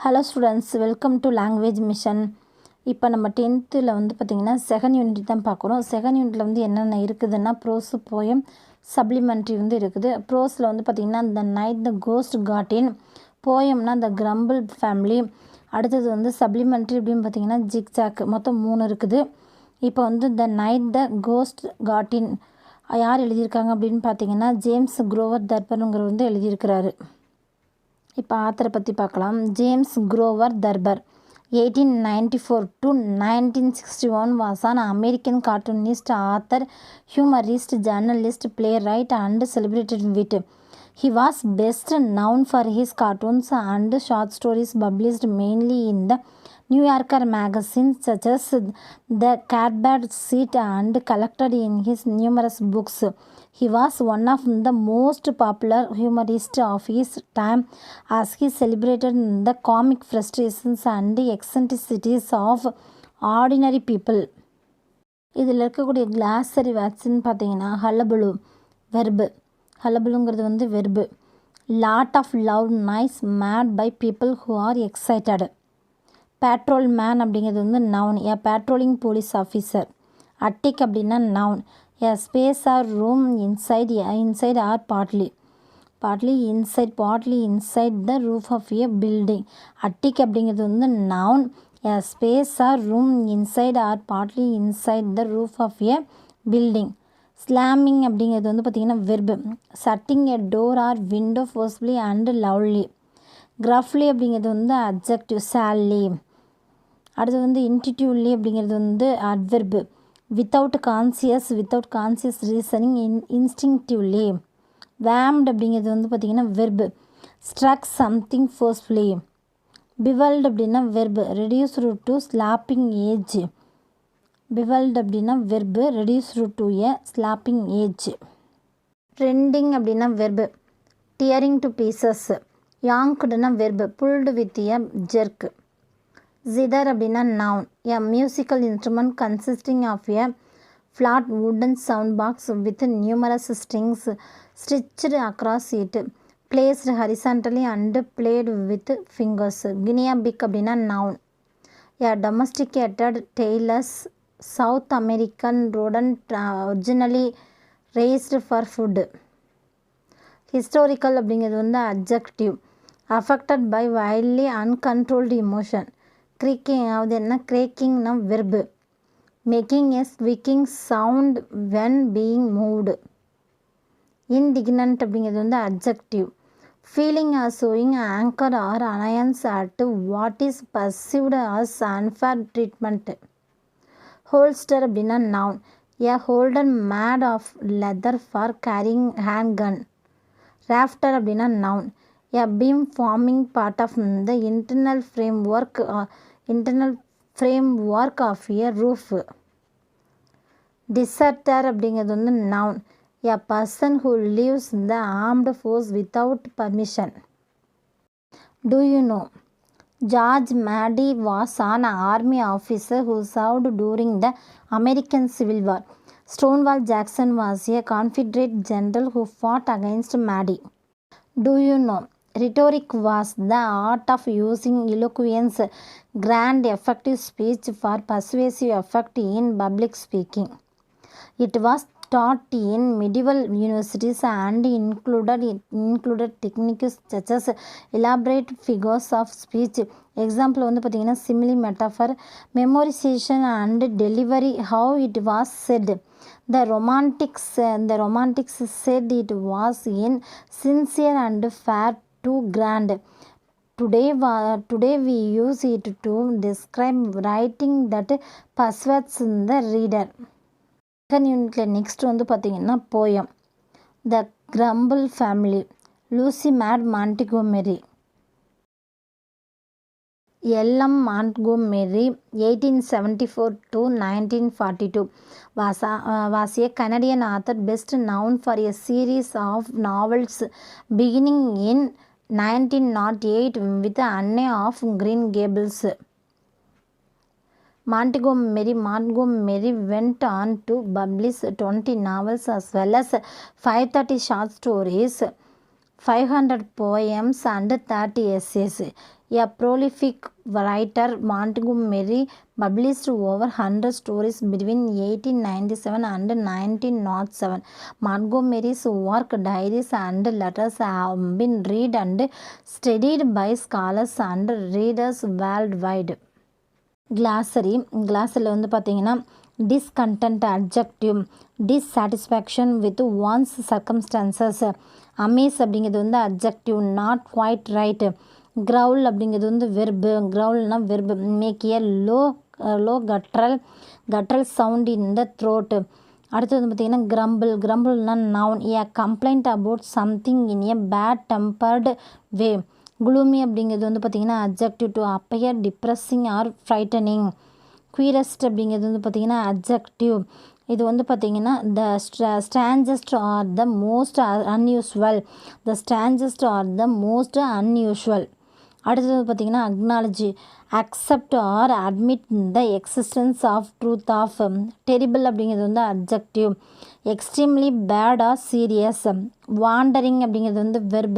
Hello students, welcome to language mission. இப்போ நம்ம 10th வந்து பார்த்திங்கன்னா செகண்ட் யூனிட் தான் பார்க்குறோம். செகண்ட் யூனிட்டில் வந்து என்னென்ன இருக்குதுன்னா ப்ரோஸு, போயம், சப்ளிமெண்ட்ரி வந்து இருக்குது. ப்ரோஸில் வந்து பார்த்திங்கன்னா the night the ghost got in, போயம்னா த கிரம்பிள் ஃபேமிலி, அடுத்தது வந்து சப்ளிமெண்ட்ரி அப்படின்னு பார்த்திங்கன்னா ஜிக்ஜாக், மொத்தம் 3 இருக்குது. இப்போ வந்து the night the ghost got in யார் எழுதியிருக்காங்க அப்படின்னு பார்த்திங்கன்னா ஜேம்ஸ் குரோவர் தர்பருங்கிற வந்து எழுதியிருக்கிறாரு. இப்போ ஆத்தரை பற்றி பார்க்கலாம். James grower Thurber 1894 to 1961 was an American cartoonist, author, humorist, journalist, playwright and celebrated wit. He was best known for his cartoons and short stories published mainly in the New Yorker magazines such as The Catbird Seat and collected in his numerous books. He was one of the most popular humorists of his time as he celebrated the comic frustrations and eccentricities of ordinary people. இதில் இருக்கக்கூடிய கிளாஸரி வேர்ட்ஸ்ன்னு பார்த்தீங்கன்னா ஹல்லபுலு verb, ஹல்லபுலுங்கிறது வந்து verb. Lot of love noise made by people who are excited. Patrol man அப்படிங்கிறது வந்து noun, a patrolling police officer. Attic அப்படின்னா noun, a space or room inside or partly inside the roof of a building. attic அப்படிங்கிறது வந்து noun, a space or room inside or partly inside the roof of a building. slamming அப்படிங்கிறது வந்து பார்த்திங்கன்னா verb, shutting a door or window forcibly and loudly. gruffly அப்படிங்கிறது வந்து adjective, sadly. அடுத்து வந்து intuitively அப்படிங்கிறது வந்து adverb, without conscious reasoning, instinctively. whammed அப்படிங்கிறது வந்து பார்த்திங்கன்னா verb, struck something forcefully. bewildered அப்படின்னா verb, reduced to slapping age. bewildered அப்படின்னா verb, reduced to a slapping age. rending அப்படின்னா வெர்பு, tearing to pieces. yankedனா verb, pulled with a jerk. zither அப்படின்னா noun, a musical instrument consisting of a flat wooden sound box with numerous strings stitched across it, placed horizontally and played with fingers. guinea pig அப்படின்னா noun, a domesticated tailless South American rodent originally raised for food. historical அப்படிங்கிறது வந்து adjective, affected by wildly uncontrolled emotion. creaking அது என்ன, cracking-னா verb, making a squeaking sound when being moved. indignant அப்படிங்கிறது வந்து adjective, feeling or showing anger or annoyance at what is perceived as unfair treatment. holster அப்படின்னா noun, a holder made of leather for carrying handgun. rafter அப்படின்னா noun, a beam forming part of the internal framework of a roof. deserter அப்படிங்கிறது வந்து noun, a person who leaves the armed force without permission. do you know? George Mackay was an army officer who served during the American Civil War. Stonewall Jackson was a Confederate general who fought against Mackay. do you know? Rhetoric was the art of using eloquence, grand effective speech for persuasive effect in public speaking. It was taught in medieval universities and included techniques such as elaborate figures of speech. example வந்து பார்த்திங்கன்னா simile, metaphor, memorization and delivery. how it was said. The romantics said it was insincere and far too grand. Today we use it to describe writing that persuades the reader. Second யூனிட்டில் next வந்து பார்த்திங்கன்னா poem, the grumble family, Lucy Maud Montgomery. LM Montgomery 1874 to 1942 was a Canadian author best known for a series of novels beginning in 1908 with Anne of Green Gables. Montgomery went on to publish 20 novels as well as 530 short stories, 500 poems and 30 essays. A prolific writer, Montgomery published over 100 stories between 1897 and 1907. Montgomery's work, diaries and letters have been read and studied by scholars and readers worldwide. Glossary வந்து பார்த்தீங்கன்னா discontent adjective, dissatisfaction with one's circumstances. amaze அப்படிங்கிறது வந்து adjective, not quite right. growl அப்படிங்கிறது வந்து verb, growlனா verb, make a low guttural sound in the throat. அடுத்தது வந்து பார்த்திங்கன்னா grumble noun, a complaint about something in a bad tempered way. gloomy அப்படிங்கிறது வந்து பார்த்திங்கன்னா adjective, to appear depressing or frightening. queerest அப்படிங்கிறது வந்து பார்த்திங்கன்னா adjective, இது வந்து பார்த்திங்கன்னா the strangest or the most unusual. the strangest or the most unusual. அடுத்தது பார்த்திங்கன்னா acknowledge, accept or admit the existence of truth of. terrible அப்படிங்கிறது வந்து adjective, extremely bad or serious. wandering அப்படிங்கிறது வந்து verb,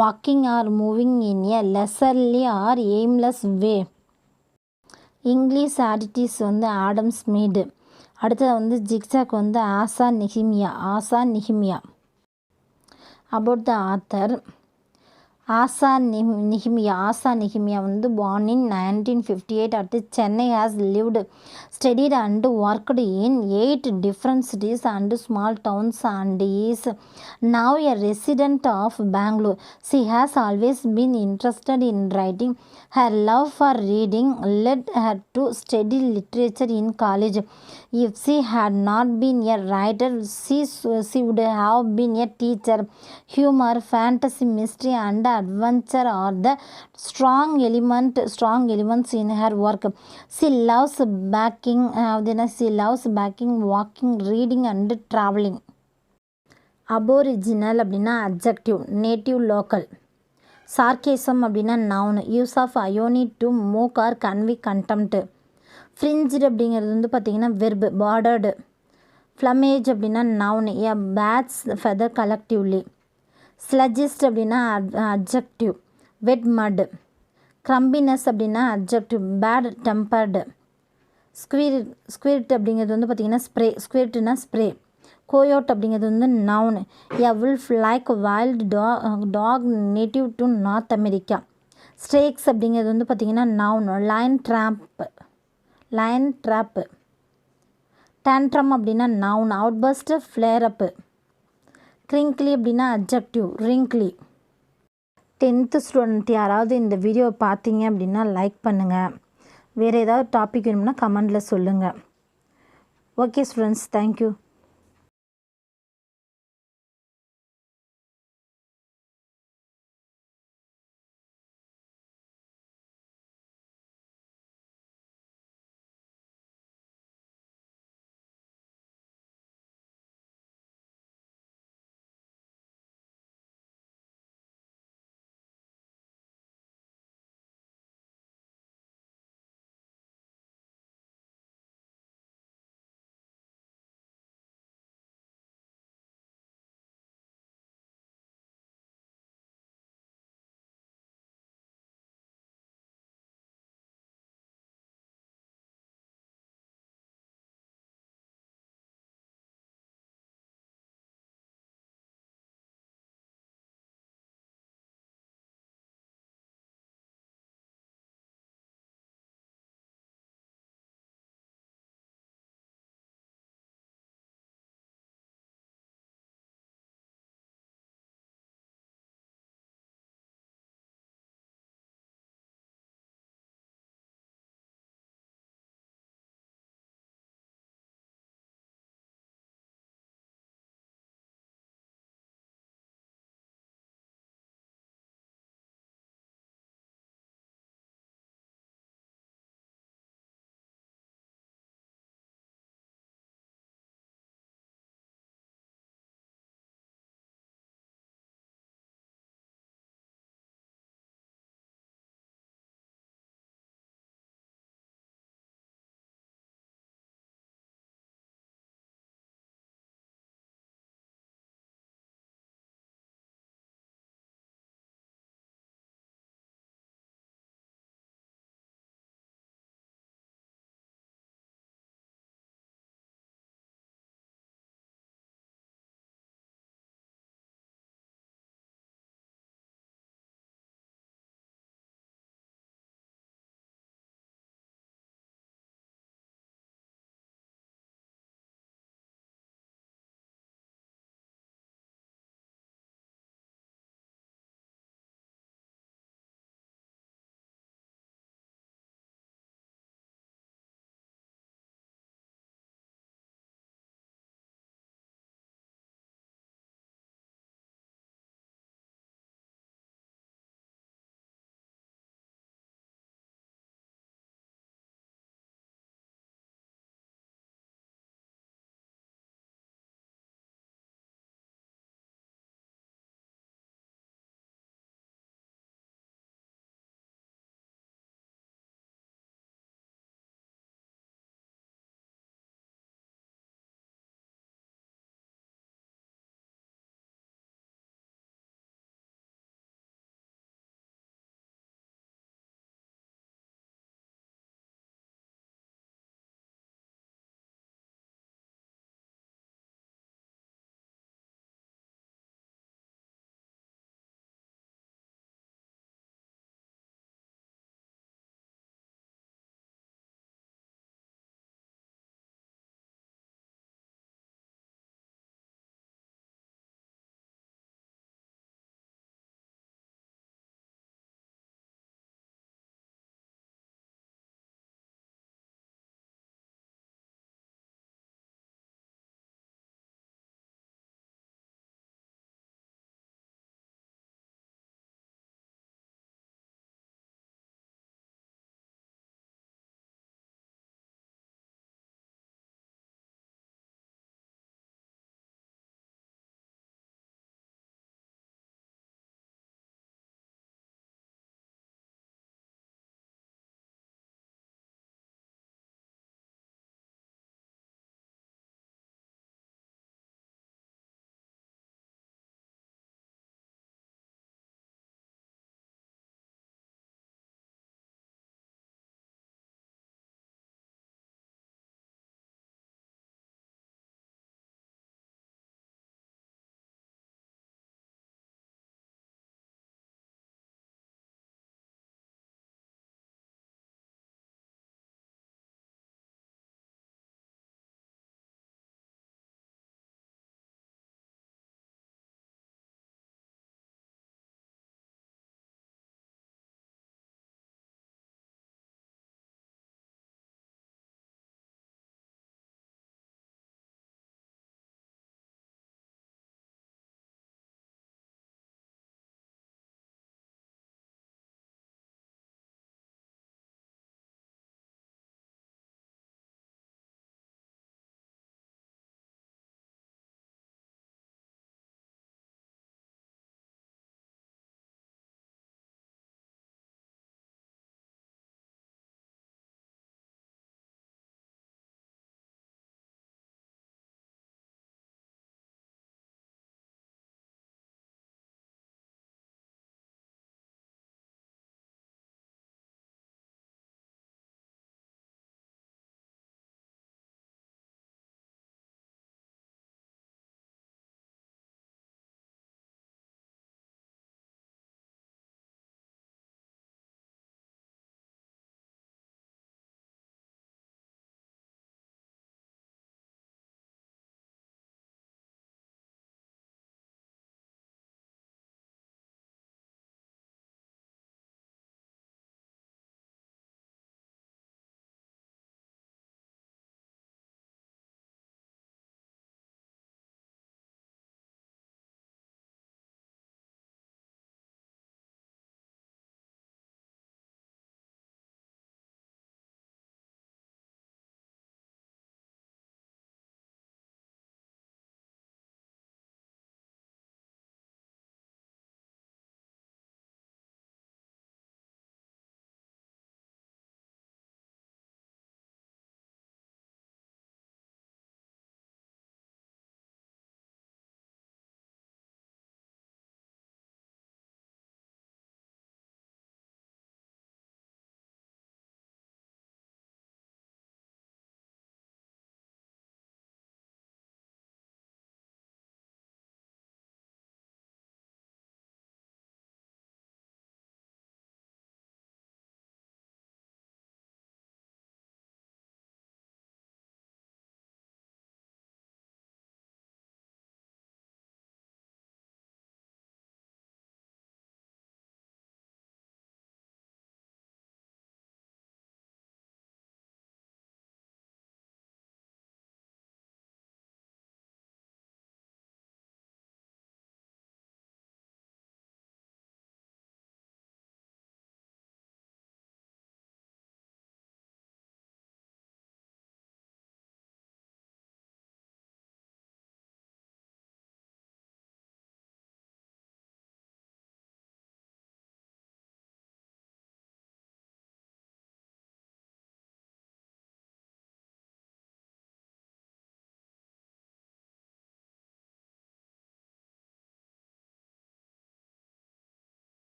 walking or moving in a leisurely or aimless way. English ஆடிட்டிஸ் வந்து Adam Smith. அடுத்தது வந்து ஜிக்ஸாக் வந்து ஆசா நிஹிமியா. அபவுட் த ஆத்தர், ஆசா நிஹிமியா வந்து born in 1958 at Chennai, has lived, studied and worked in 8 different cities and small towns and is now a resident of Bangalore. She has always been interested in writing. Her love for reading led her to study literature in college. If she had not been a writer, she would have been a teacher. Humor, fantasy, mystery and adventure are the strong elements in her work. She loves baking, walking, reading and traveling. Aboriginal அப்படின்னா adjective, native, local. sarcasm அப்படின்னா noun, use of irony to mock or convey contempt. fringed அப்படிங்கிறது வந்து பார்த்திங்கன்னா verb, bordered. plumage அப்படின்னா noun, a bat's feather collectively. sludgiest அப்படின்னா adjective, wet mud. crumbiness அப்படின்னா adjective, bad tempered. squirt அப்படிங்கிறது வந்து பார்த்திங்கன்னா squirtனா spray. coyote அப்படிங்கிறது வந்து noun, a wolf like wild dog native to North America. strakes அப்படிங்கிறது வந்து பார்த்திங்கன்னா noun, lion trap. tantrum அப்படின்னா noun, outburst, flare up. crinkly அப்படின்னா adjective, wrinkly. 10th ஸ்டூடெண்ட் யாராவது இந்த வீடியோவை பார்த்தீங்க அப்படின்னா லைக் பண்ணுங்கள். வேறு ஏதாவது டாபிக் வேணும்னா கமெண்டில் சொல்லுங்கள். Okay students, thank you.